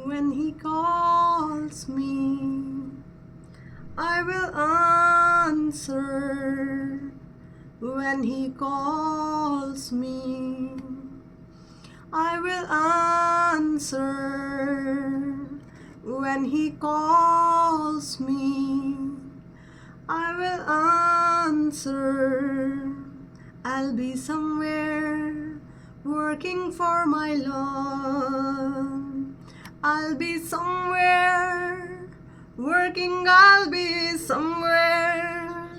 When he calls me, I will answer. When he calls me, I will answer. When he calls me, I will answer. I'll be somewhere working for my Lord. I'll be somewhere working, I'll be somewhere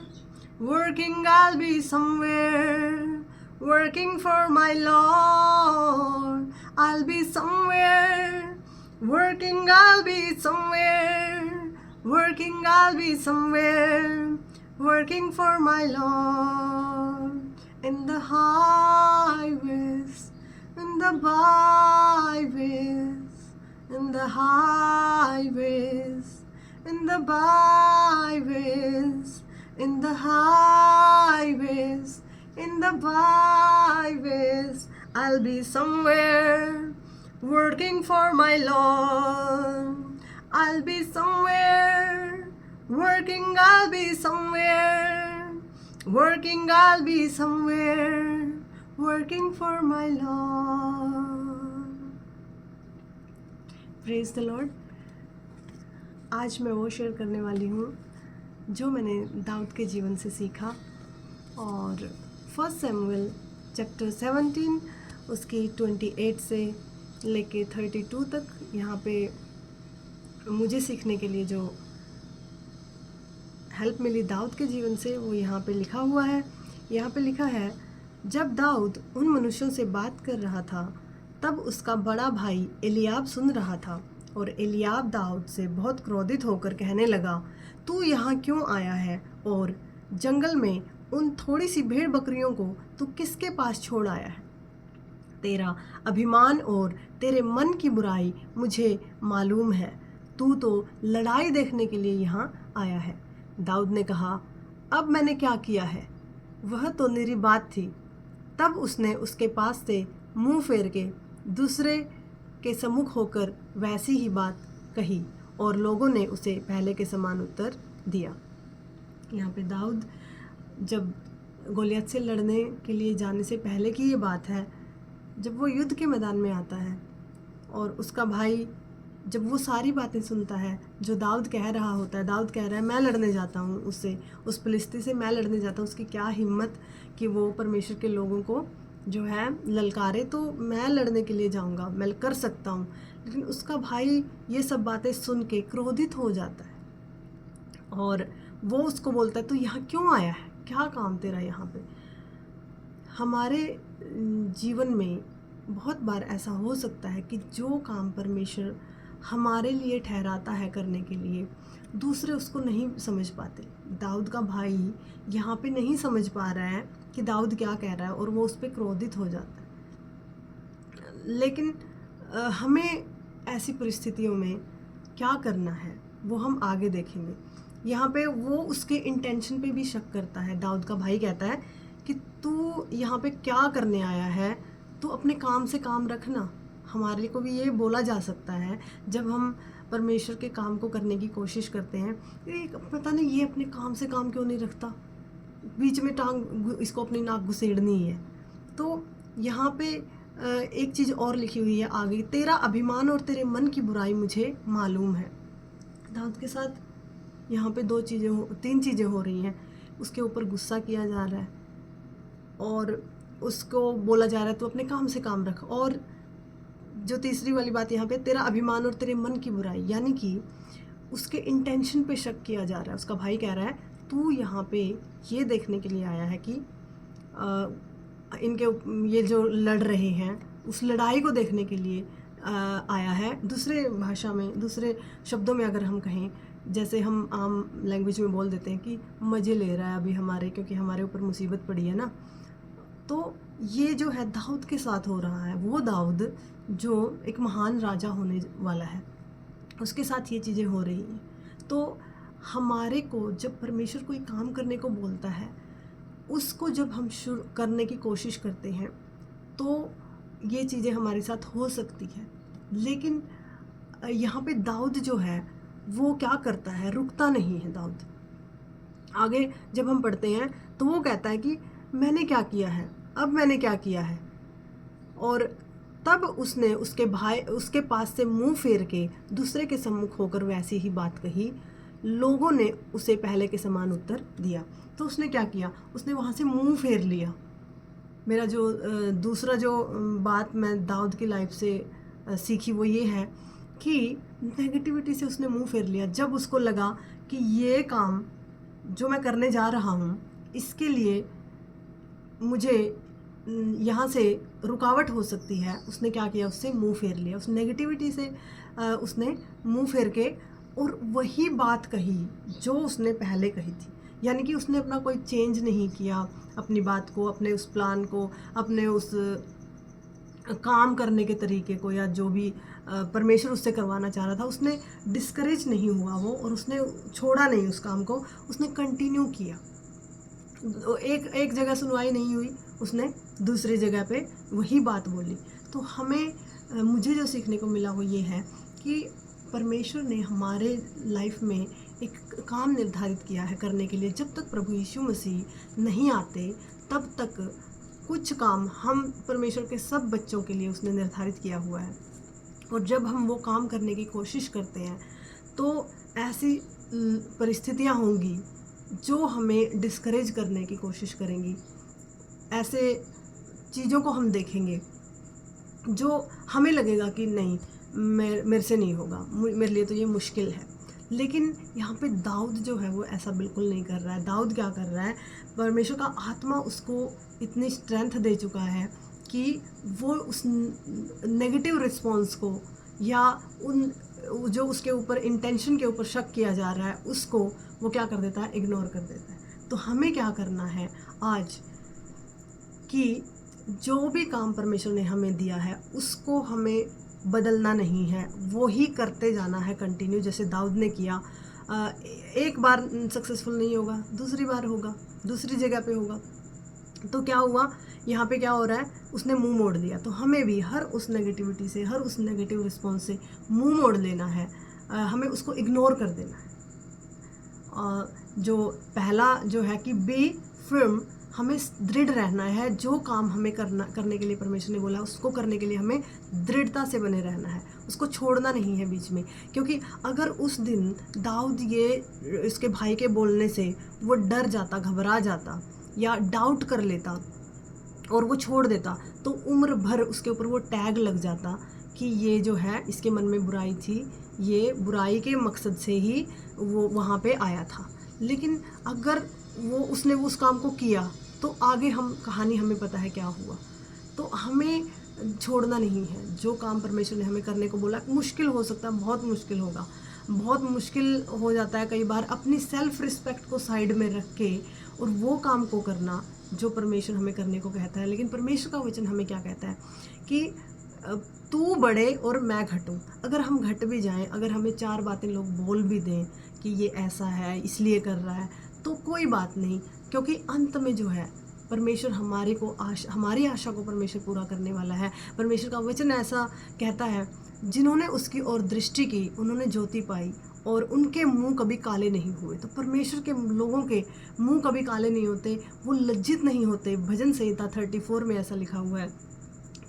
working, I'll be somewhere working for my Lord. I'll be somewhere working, I'll be somewhere working, I'll be somewhere working for my Lord. In the highways, in the byways, in the highways, in the byways, in the highways, in the byways, I'll be somewhere working for my Lord. I'll be somewhere working, I'll be somewhere working, I'll be somewhere working for my Lord. Praise the Lord. आज मैं वो share करने वाली हूँ जो मैंने दाऊद के जीवन से सीखा, और 1 सैमुएल चैप्टर 17 उसकी 28 से लेके 32 तक यहाँ पे मुझे सीखने के लिए जो हेल्प मिली दाऊद के जीवन से, वो यहाँ पे लिखा हुआ है। यहाँ पे लिखा है, जब दाऊद उन मनुष्यों से बात कर रहा था तब उसका बड़ा भाई एलियाब सुन रहा था, और एलियाब दाऊद से बहुत क्रोधित होकर कहने लगा, तू यहाँ क्यों आया है, और जंगल में उन थोड़ी सी भेड़ बकरियों को तू किसके पास छोड़ आया है? तेरा अभिमान और तेरे मन की बुराई मुझे मालूम है, तू तो लड़ाई देखने के लिए यहाँ आया है। दाऊद ने कहा, अब मैंने क्या किया है? वह तो मेरी बात थी। तब उसने उसके पास से मुंह फेर के दूसरे के सम्मुख होकर वैसी ही बात कही, और लोगों ने उसे पहले के समान उत्तर दिया। यहाँ पे दाऊद जब गोलियत से लड़ने के लिए जाने से पहले की ये बात है, जब वो युद्ध के मैदान में आता है और उसका भाई जब वो सारी बातें सुनता है जो दाऊद कह रहा होता है, दाऊद कह रहा है मैं लड़ने जाता हूँ उससे, उस फिलिस्ती से मैं लड़ने जाता हूँ। उसकी क्या हिम्मत कि वो परमेश्वर के लोगों को जो है ललकारे, तो मैं लड़ने के लिए जाऊँगा, मैं कर सकता हूँ। लेकिन उसका भाई ये सब बातें सुन के क्रोधित हो जाता है और वो उसको बोलता है, तू यहाँ क्यों आया है, क्या काम तेरा यहाँ पे? हमारे जीवन में बहुत बार ऐसा हो सकता है कि जो काम परमेश्वर हमारे लिए ठहराता है करने के लिए, दूसरे उसको नहीं समझ पाते। दाऊद का भाई यहाँ पे नहीं समझ पा रहा है कि दाऊद क्या कह रहा है, और वो उस पर क्रोधित हो जाता है। लेकिन हमें ऐसी परिस्थितियों में क्या करना है वो हम आगे देखेंगे। यहाँ पे वो उसके इंटेंशन पे भी शक करता है। दाऊद का भाई कहता है कि तू यहाँ पे क्या करने आया है, तू अपने काम से काम रखना। हमारे को भी ये बोला जा सकता है जब हम परमेश्वर के काम को करने की कोशिश करते हैं, पता नहीं ये अपने काम से काम क्यों नहीं रखता, बीच में टांग इसको अपनी नाक घुसेड़नी है। तो यहाँ पे एक चीज़ और लिखी हुई है आगे, तेरा अभिमान और तेरे मन की बुराई मुझे मालूम है। दाऊद के साथ यहाँ पे तीन चीज़ें हो रही हैं। उसके ऊपर गुस्सा किया जा रहा है और उसको बोला जा रहा है तो अपने काम से काम रख, और जो तीसरी वाली बात यहाँ पे, तेरा अभिमान और तेरे मन की बुराई, यानी कि उसके इंटेंशन पे शक किया जा रहा है। उसका भाई कह रहा है तू यहाँ पे ये देखने के लिए आया है कि इनके ये जो लड़ रहे हैं उस लड़ाई को देखने के लिए आया है। दूसरे भाषा में, दूसरे शब्दों में अगर हम कहें, जैसे हम आम लैंग्वेज में बोल देते हैं कि मज़े ले रहा है अभी हमारे, क्योंकि हमारे ऊपर मुसीबत पड़ी है ना। तो ये जो है दाऊद के साथ हो रहा है, वो दाऊद जो एक महान राजा होने वाला है, उसके साथ ये चीज़ें हो रही हैं। तो हमारे को जब परमेश्वर कोई काम करने को बोलता है, उसको जब हम शुरू करने की कोशिश करते हैं तो ये चीज़ें हमारे साथ हो सकती है। लेकिन यहाँ पे दाऊद जो है वो क्या करता है, रुकता नहीं है दाऊद। आगे जब हम पढ़ते हैं तो वो कहता है कि मैंने क्या किया है, अब मैंने क्या किया है। और तब उसने उसके पास से मुंह फेर के दूसरे के सम्मुख होकर वैसी ही बात कही। लोगों ने उसे पहले के समान उत्तर दिया। तो उसने क्या किया, उसने वहाँ से मुंह फेर लिया। मेरा जो दूसरा जो बात मैं दाऊद की लाइफ से सीखी वो ये है कि नेगेटिविटी से उसने मुंह फेर लिया। जब उसको लगा कि ये काम जो मैं करने जा रहा हूँ इसके लिए मुझे यहाँ से रुकावट हो सकती है, उसने क्या किया, उससे मुंह फेर लिया। उस नेगेटिविटी से उसने मुंह फेर के और वही बात कही जो उसने पहले कही थी। यानी कि उसने अपना कोई चेंज नहीं किया, अपनी बात को, अपने उस प्लान को, अपने उस काम करने के तरीके को, या जो भी परमेश्वर उससे करवाना चाह रहा था, उसने डिस्करेज नहीं हुआ वो, और उसने छोड़ा नहीं उस काम को, उसने कंटिन्यू किया। एक जगह सुनवाई नहीं हुई, उसने दूसरी जगह पे वही बात बोली। तो हमें मुझे जो सीखने को मिला वो ये है कि परमेश्वर ने हमारे लाइफ में एक काम निर्धारित किया है करने के लिए। जब तक प्रभु यीशु मसीह नहीं आते तब तक कुछ काम हम परमेश्वर के सब बच्चों के लिए उसने निर्धारित किया हुआ है। और जब हम वो काम करने की कोशिश करते हैं तो ऐसी परिस्थितियां होंगी जो हमें डिस्करेज करने की कोशिश करेंगी। ऐसे चीज़ों को हम देखेंगे जो हमें लगेगा कि नहीं, मेरे से नहीं होगा, मेरे लिए तो ये मुश्किल है। लेकिन यहाँ पे दाऊद जो है वो ऐसा बिल्कुल नहीं कर रहा है। दाऊद क्या कर रहा है, परमेश्वर का आत्मा उसको इतनी स्ट्रेंथ दे चुका है कि वो उस नेगेटिव रिस्पॉन्स को, या उन जो उसके ऊपर इंटेंशन के ऊपर शक किया जा रहा है उसको वो क्या कर देता है, इग्नोर कर देता है। तो हमें क्या करना है आज कि जो भी काम परमेश्वर ने हमें दिया है उसको हमें बदलना नहीं है, वो ही करते जाना है कंटिन्यू, जैसे दाऊद ने किया। एक बार सक्सेसफुल नहीं होगा, दूसरी बार होगा, दूसरी जगह पे होगा। तो क्या हुआ, यहाँ पे क्या हो रहा है, उसने मुंह मोड़ लिया। तो हमें भी हर उस नेगेटिविटी से, हर उस नेगेटिव रिस्पॉन्स से मुंह मोड़ लेना है, हमें उसको इग्नोर कर देना है। जो पहला जो है कि बी फिर्म, हमें दृढ़ रहना है। जो काम हमें करने के लिए परमेश्वर ने बोला उसको करने के लिए हमें दृढ़ता से बने रहना है, उसको छोड़ना नहीं है बीच में। क्योंकि अगर उस दिन दाऊद ये इसके भाई के बोलने से वो डर जाता, घबरा जाता, या डाउट कर लेता और वो छोड़ देता, तो उम्र भर उसके ऊपर वो टैग लग जाता कि ये जो है इसके मन में बुराई थी, ये बुराई के मकसद से ही वो वहाँ पे आया था। लेकिन अगर उसने उस काम को किया तो आगे कहानी हमें पता है क्या हुआ। तो हमें छोड़ना नहीं है। जो काम परमेश्वर ने हमें करने को बोला, मुश्किल हो सकता है, बहुत मुश्किल होगा, बहुत मुश्किल हो जाता है कई बार अपनी सेल्फ रिस्पेक्ट को साइड में रख के और वो काम को करना जो परमेश्वर हमें करने को कहता है। लेकिन परमेश्वर का वचन हमें क्या कहता है कि तू बढ़े और मैं घटूं। अगर हम घट भी जाएं, अगर हमें 4 बातें लोग बोल भी दें कि ये ऐसा है इसलिए कर रहा है, तो कोई बात नहीं, क्योंकि अंत में जो है परमेश्वर हमारी आशा को परमेश्वर पूरा करने वाला है। परमेश्वर का वचन ऐसा कहता है, जिन्होंने उसकी ओर दृष्टि की उन्होंने ज्योति पाई और उनके मुंह कभी काले नहीं हुए। तो परमेश्वर के लोगों के मुंह कभी काले नहीं होते, वो लज्जित नहीं होते। भजन संहिता 34 में ऐसा लिखा हुआ है।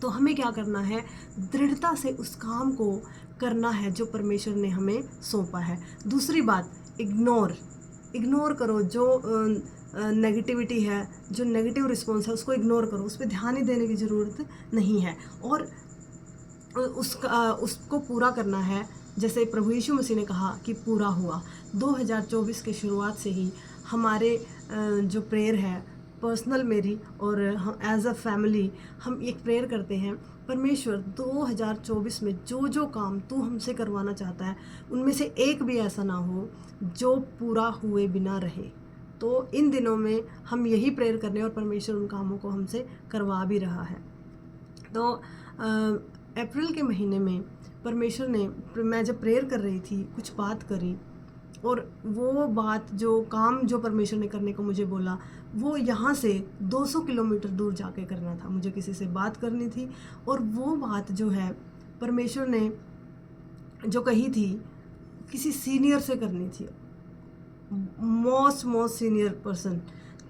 तो हमें क्या करना है, दृढ़ता से उस काम को करना है जो परमेश्वर ने हमें सौंपा है। दूसरी बात, इग्नोर करो। जो नेगेटिविटी है, जो नेगेटिव रिस्पॉन्स है, उसको इग्नोर करो, उस पर ध्यान ही देने की ज़रूरत नहीं है। और उसको पूरा करना है, जैसे प्रभु यीशु मसीह ने कहा कि पूरा हुआ। 2024 के शुरुआत से ही हमारे जो प्रेयर है पर्सनल मेरी, और हम एज अ फैमिली हम एक प्रेयर करते हैं, परमेश्वर 2024 में जो जो काम तू हमसे करवाना चाहता है उनमें से एक भी ऐसा ना हो जो पूरा हुए बिना रहे। तो इन दिनों में हम यही प्रेयर करने, और परमेश्वर उन कामों को हमसे करवा भी रहा है। तो अप्रैल के महीने में परमेश्वर ने, मैं जब प्रेयर कर रही थी, कुछ बात करी, और वो बात, जो काम जो परमेश्वर ने करने को मुझे बोला, वो यहाँ से 200 किलोमीटर दूर जाके करना था। मुझे किसी से बात करनी थी, और वो बात जो है परमेश्वर ने जो कही थी किसी सीनियर से करनी थी, मोस्ट सीनियर पर्सन।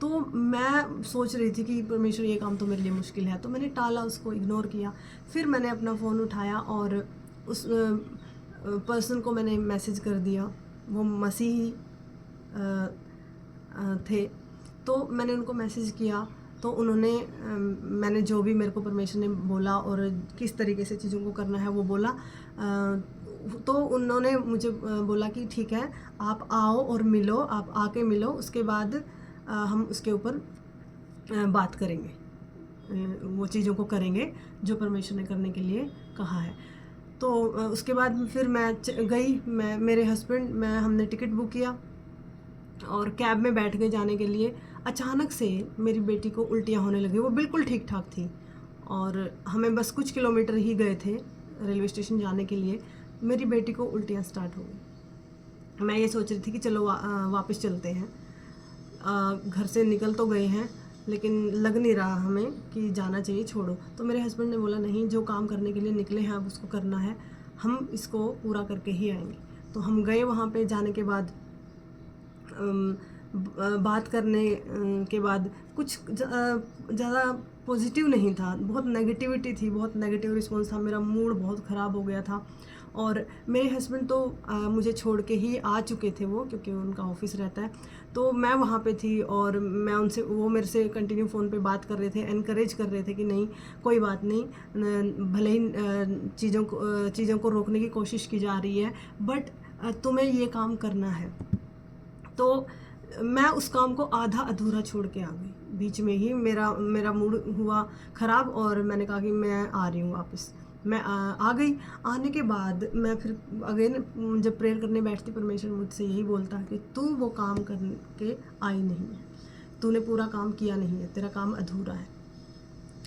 तो मैं सोच रही थी कि परमेश्वर ये काम तो मेरे लिए मुश्किल है, तो मैंने टाला, उसको इग्नोर किया। फिर मैंने अपना फ़ोन उठाया और उस पर्सन को मैंने मैसेज कर दिया। वो मसीही थे, तो मैंने उनको मैसेज किया। तो उन्होंने मैंने जो भी मेरे को परमेश्वर ने बोला और किस तरीके से चीज़ों को करना है वो बोला। तो उन्होंने मुझे बोला कि ठीक है, आप आओ और मिलो, आप आके मिलो, उसके बाद हम उसके ऊपर बात करेंगे, वो चीज़ों को करेंगे जो परमेश्वर ने करने के लिए कहा है। तो उसके बाद फिर मैं गई, मैं मेरे हस्बैंड मैं हमने टिकट बुक किया और कैब में बैठ गए जाने के लिए। अचानक से मेरी बेटी को उल्टियाँ होने लगी। वो बिल्कुल ठीक ठाक थी और हमें बस कुछ किलोमीटर ही गए थे रेलवे स्टेशन जाने के लिए। मेरी बेटी को उल्टियाँ स्टार्ट हो गई। मैं ये सोच रही थी कि चलो वापस चलते हैं, घर से निकल तो गए हैं लेकिन लग नहीं रहा हमें कि जाना चाहिए, छोड़ो। तो मेरे हस्बैंड ने बोला नहीं, जो काम करने के लिए निकले हैं अब उसको करना है, हम इसको पूरा करके ही आएंगे। तो हम गए। वहाँ पे जाने के बाद बात करने के बाद कुछ ज़्यादा पॉजिटिव नहीं था, बहुत नेगेटिविटी थी, बहुत नेगेटिव रिस्पॉन्स था। मेरा मूड बहुत ख़राब हो गया था और मेरे हस्बैंड तो मुझे छोड़ के ही आ चुके थे वो, क्योंकि उनका ऑफिस रहता है। तो मैं वहाँ पे थी और मैं उनसे, वो मेरे से कंटिन्यू फ़ोन पे बात कर रहे थे, एनकरेज कर रहे थे कि नहीं कोई बात नहीं, भले ही चीज़ों को रोकने की कोशिश की जा रही है, बट तुम्हें ये काम करना है। तो मैं उस काम को आधा अधूरा छोड़ के आ गई। बीच में ही मेरा मूड हुआ ख़राब और मैंने कहा कि मैं आ रही हूँ वापस। मैं आ गई। आने के बाद मैं फिर अगेन जब प्रेयर करने बैठती, परमेश्वर मुझसे यही बोलता कि तू वो काम करके आई नहीं है, तूने पूरा काम किया नहीं है, तेरा काम अधूरा है।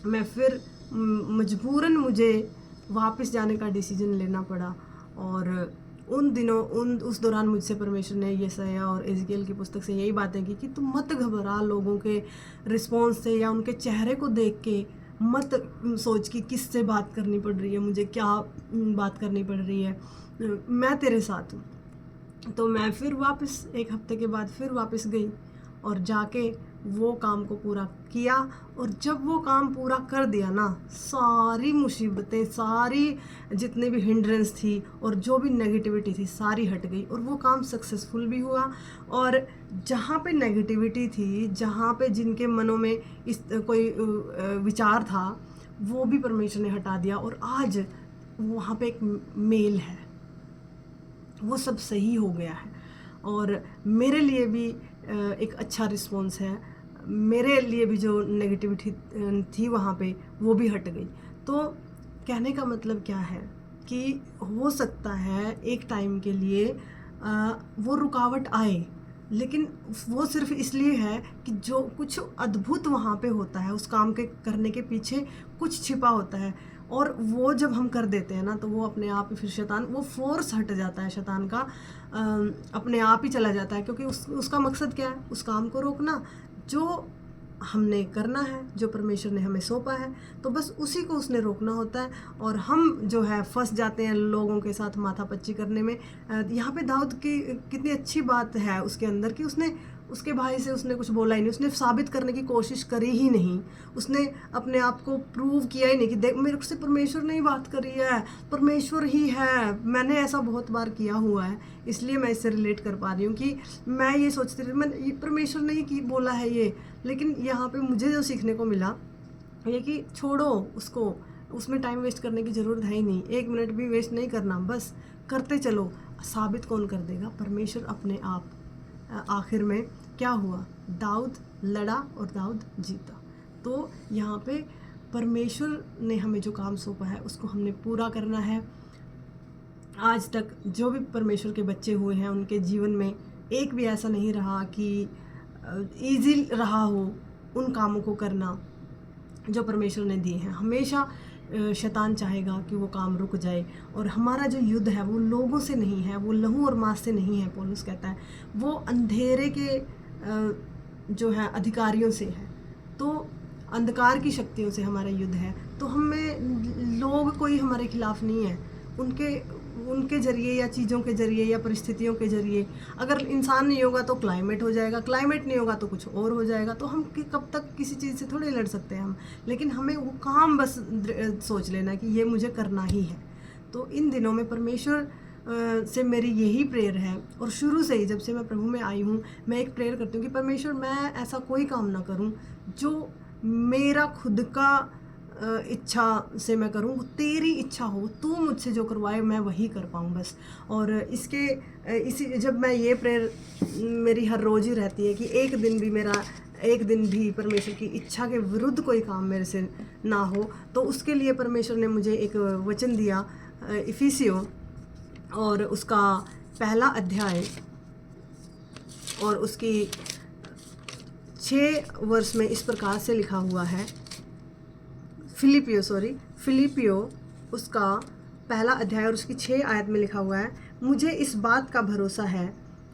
मैं फिर मजबूरन मुझे वापस जाने का डिसीजन लेना पड़ा। और उस दौरान मुझसे परमेश्वर ने यशायाह और एज़ेकियल की पुस्तक से यही बातें की कि तुम मत घबरा, लोगों के रिस्पॉन्स से या उनके चेहरे को देख के मत सोच कि किससे बात करनी पड़ रही है, मुझे क्या बात करनी पड़ रही है, मैं तेरे साथ हूँ। तो मैं फिर वापस 1 हफ्ते के बाद फिर वापस गई और जाके वो काम को पूरा किया। और जब वो काम पूरा कर दिया ना, सारी मुसीबतें, सारी जितने भी हिंड्रेंस थी और जो भी नेगेटिविटी थी सारी हट गई और वो काम सक्सेसफुल भी हुआ। और जहाँ पे नेगेटिविटी थी, जहाँ पे जिनके मनों में इस कोई विचार था, वो भी परमेश्वर ने हटा दिया और आज वहाँ पे एक मेल है, वो सब सही हो गया है। और मेरे लिए भी एक अच्छा रिस्पॉन्स है, मेरे लिए भी जो नेगेटिविटी थी वहाँ पे वो भी हट गई। तो कहने का मतलब क्या है कि हो सकता है एक टाइम के लिए वो रुकावट आए, लेकिन वो सिर्फ इसलिए है कि जो कुछ अद्भुत वहाँ पे होता है, उस काम के करने के पीछे कुछ छिपा होता है। और वो जब हम कर देते हैं ना, तो वो अपने आप ही फिर शैतान, वो फोर्स हट जाता है शैतान का, अपने आप ही चला जाता है। क्योंकि उसका मकसद क्या है? उस काम को रोकना जो हमने करना है, जो परमेश्वर ने हमें सौंपा है, तो बस उसी को उसने रोकना होता है। और हम जो है फंस जाते हैं लोगों के साथ माथापच्ची करने में। यहाँ पे दाऊद की कितनी अच्छी बात है उसके अंदर कि उसने उसके भाई से उसने कुछ बोला ही नहीं, उसने साबित करने की कोशिश करी ही नहीं, उसने अपने आप को प्रूव किया ही नहीं कि देख मेरे से परमेश्वर ने ही बात करी है, परमेश्वर ही है। मैंने ऐसा बहुत बार किया हुआ है, इसलिए मैं इससे रिलेट कर पा रही हूँ कि मैं ये सोचती थी मैं परमेश्वर ने ही बोला है ये। लेकिन यहाँ पे मुझे जो सीखने को मिला ये कि छोड़ो उसको, उसमें टाइम वेस्ट करने की ज़रूरत है ही नहीं, 1 मिनट भी वेस्ट नहीं करना, बस करते चलो। साबित कौन कर देगा? परमेश्वर अपने आप। आखिर में क्या हुआ? दाऊद लड़ा और दाऊद जीता। तो यहाँ पे परमेश्वर ने हमें जो काम सौंपा है उसको हमने पूरा करना है। आज तक जो भी परमेश्वर के बच्चे हुए हैं उनके जीवन में एक भी ऐसा नहीं रहा कि ईजी रहा हो उन कामों को करना जो परमेश्वर ने दिए हैं। हमेशा शैतान चाहेगा कि वो काम रुक जाए। और हमारा जो युद्ध है वो लोगों से नहीं है, वो लहू और मांस से नहीं है। पौलुस कहता है वो अंधेरे के जो है अधिकारियों से है। तो अंधकार की शक्तियों से हमारा युद्ध है। तो हमें लोग कोई हमारे खिलाफ नहीं है, उनके ज़रिए या चीज़ों के ज़रिए या परिस्थितियों के ज़रिए, अगर इंसान नहीं होगा तो क्लाइमेट हो जाएगा, क्लाइमेट नहीं होगा तो कुछ और हो जाएगा। तो हम कब तक किसी चीज़ से थोड़े लड़ सकते हैं हम, लेकिन हमें वो काम बस सोच लेना कि ये मुझे करना ही है। तो इन दिनों में परमेश्वर से मेरी यही प्रेयर है, और शुरू से ही जब से मैं प्रभु में आई हूँ, मैं एक प्रेयर करती हूँ कि परमेश्वर मैं ऐसा कोई काम ना करूँ जो मेरा खुद का इच्छा से मैं करूँ, तेरी इच्छा हो, तू मुझसे जो करवाए मैं वही कर पाऊँ बस। और इसी जब मैं ये प्रेयर मेरी हर रोज़ ही रहती है कि एक दिन भी परमेश्वर की इच्छा के विरुद्ध कोई काम मेरे से ना हो। तो उसके लिए परमेश्वर ने मुझे एक वचन दिया, इफिसियों और उसका 1 अध्याय और उसकी 6 वर्ष में इस प्रकार से लिखा हुआ है। फिलिपियो उसका 1 अध्याय और उसकी 6 आयत में लिखा हुआ है, मुझे इस बात का भरोसा है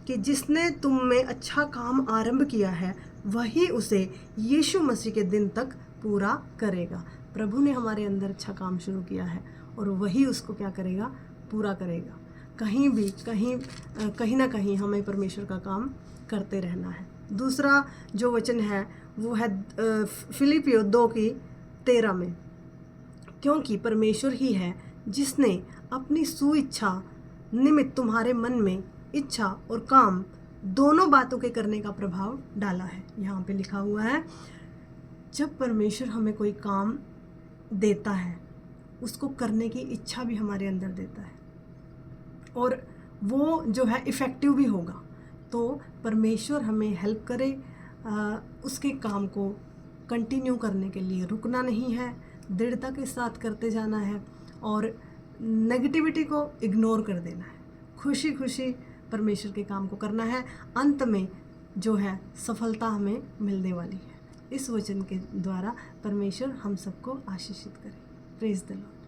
कि जिसने तुम में अच्छा काम आरंभ किया है वही उसे यीशु मसीह के दिन तक पूरा करेगा। प्रभु ने हमारे अंदर अच्छा काम शुरू किया है और वही उसको क्या करेगा, पूरा करेगा। कहीं ना कहीं हमें परमेश्वर का काम करते रहना है। दूसरा जो वचन है वो है फिलिपियो 2:13 में, क्योंकि परमेश्वर ही है जिसने अपनी सुइच्छा निमित्त तुम्हारे मन में इच्छा और काम दोनों बातों के करने का प्रभाव डाला है। यहाँ पे लिखा हुआ है, जब परमेश्वर हमें कोई काम देता है उसको करने की इच्छा भी हमारे अंदर देता है, और वो जो है इफ़ेक्टिव भी होगा। तो परमेश्वर हमें हेल्प करे उसके काम को कंटिन्यू करने के लिए। रुकना नहीं है, दृढ़ता के साथ करते जाना है और नेगेटिविटी को इग्नोर कर देना है। खुशी खुशी परमेश्वर के काम को करना है। अंत में जो है सफलता हमें मिलने वाली है। इस वचन के द्वारा परमेश्वर हम सबको आशीषित करे। Praise the Lord.